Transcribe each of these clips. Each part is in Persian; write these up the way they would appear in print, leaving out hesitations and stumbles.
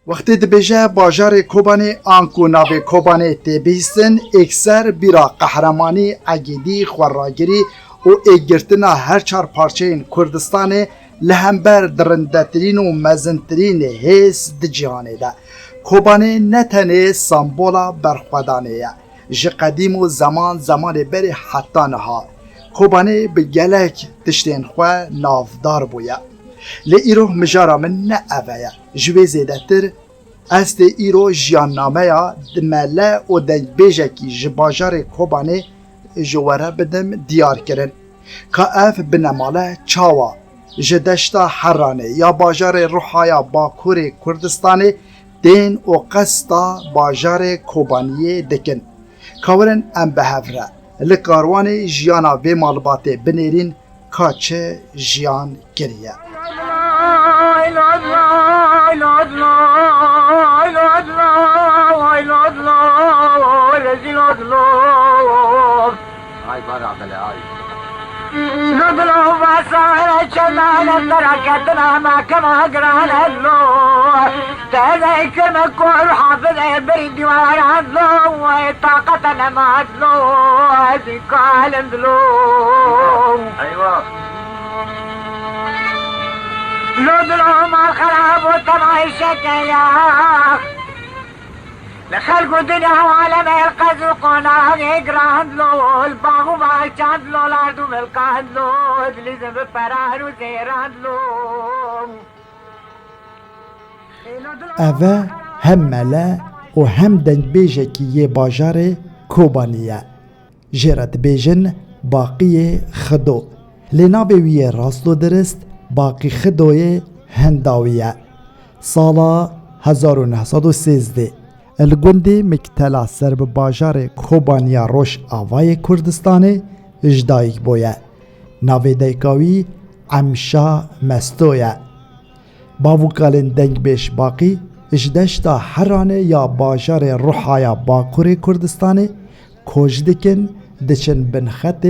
وقتی دبیجه باجار کوبانی آنکو ناو کوبانی تبیستن اکثر بیرا قهرمانی عقیدی خوراگری و ایگرتنا هر چار پارچه کردستان لهمبر درندترین و مزنترین حس دجیانه ده. کوبانی نتنه سامبولا برخوادانه جه قدیم و زمان بری حتی نها کوبانی به گلک تشتین خواه نافدار بویا لی ایرو مجارا من نه اوه جوی زیده تر است ایرو جیان نامه یا دمله و دنگ بیجه کی جباجار کوبانی جواره بدم دیار کرن که اف بنماله چاوا جدشتا حرانه یا باجار روحایا باکور کردستان دین و قستا باجار کوبانیه دکن کورن ام بهفره لکاروان جیانا و مالباته بنیرین کاچه جیان گریه نضلو بصائر شمال تركتنا ما كما قران اللو تذكر مكون حافظ بريد وعرضلو وطاقتنا ما عدلو ذكال اندلو ايوه نضلو ما الخراب وطمع الشكايا لخلق الدنيا وعالم القز وقناع يقراند له الباغ وما يشاند له الارض وملقاند له ادليزم بفرار وزيراند له اوه هم مله و هم دنگ بیجه کی یه باجار کوبانیه جرد بیجن باقی خدو لینا بیویه راستو درست باقی خدوی هنداویه سالا 1913 الگوندی مکتلا سرب باجار کوبانیا روش آوای کردستان اجدایک بویه ناوی دیکاوی عمشا مستویه باوکالن دنگ بیش باقی اجدشتا حرانه یا باجار روحایا باکور کردستان کوجدکن دچن بنخط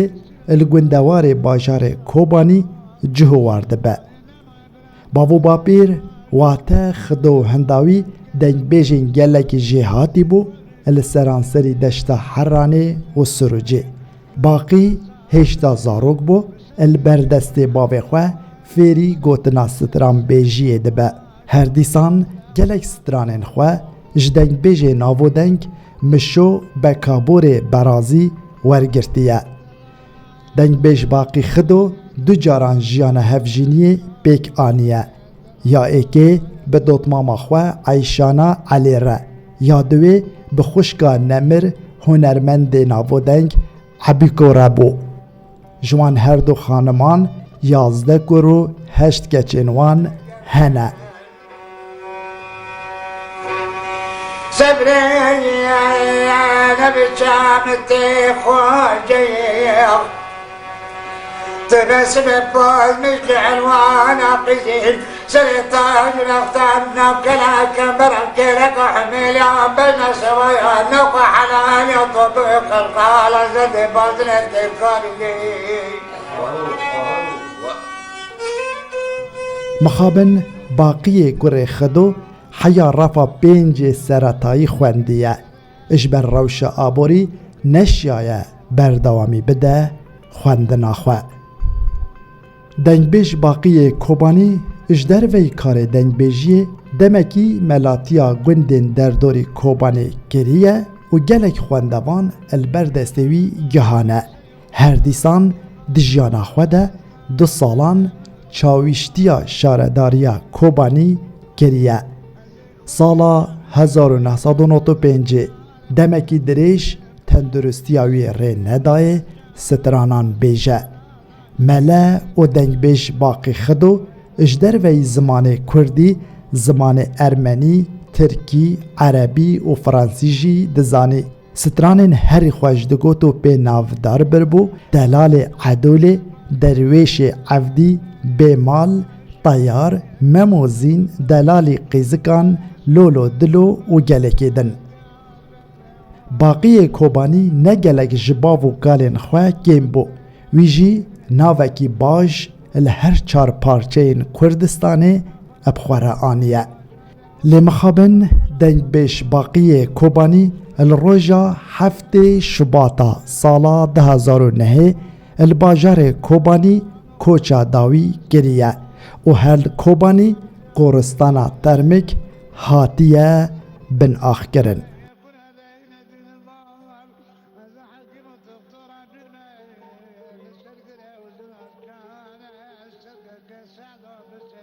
الگوندوار باجار کوبانی جهوارده به باو باپیر واته خدو هنداوی دنگ بیجین گلک جهاتی بو السرانسری دشتا حرانه و سروجه باقی هشتا زاروگ بو البردست باوی خواه فیری گوتنا ستران بیجیه دبه هر دیسان گلک سترانین خواه جدنگ بیجی ناو دنگ مشو بکابور برازی ورگرتیه دنگ بیج باقی خدو دو جاران جیان هفجینی بیک آنیه یا ایکه به دوتماما خواه عیشانا علی را یا دوی به خوشگاه نمر هنرمند ناودنگ عبیکو ربو جوان هر دو خانمان 11 کرو 8 کچنوان هنه صبري انا بجامتي خواجير تبسم بوز مش عنوان قزيل سلطان نفتنا بكلاك برمكلك وحميل يا بنا سوايا نوق حنان يطبق القال زد بازن التكالي مخابن باقی گره خدو حیا رفا پنج سرطایی خوندیه اجبر روش آبوری نشیایه بردوامی بده خوندنا خواه دنگ بیش باقی کوبانی اجدر وی کار دنگ بیجی دمکی ملاتیا گندین در دوری کوبانی گریه و گلک خوندوان البردستوی گهانه هر دیسان دجیانا خوده 2 سالان چاویشتیا شارداریا کوبانی گریه سالا 1995 دمکی دریش تندرستیاوی ری ندای سترانان بیجه مله و دنگ بیش باقی خدو اجدر وی زمان کردی زمان ارمنی ترکی عربی و فرانسیجی دزانی سترانین هری خوش دگوتو به نافدار بربو دلال عدول درویش عفدی بیمال طیار مموزین دلالی قیزکان لولو دلو و گلکیدن باقی کوبانی نگلک جباو و گالین خواه گیم بو ویجی ناوکی باش لهر 4 پارچه کردستانه ابخوره آنیه لمخابن دنگ بیش باقی کوبانی الروژا هفته شباطا سالا 2009 الباجار کوبانی کوچا داوی گریه و هل کوبانی گورستانا ترمک هاتیه بن آخ کرن.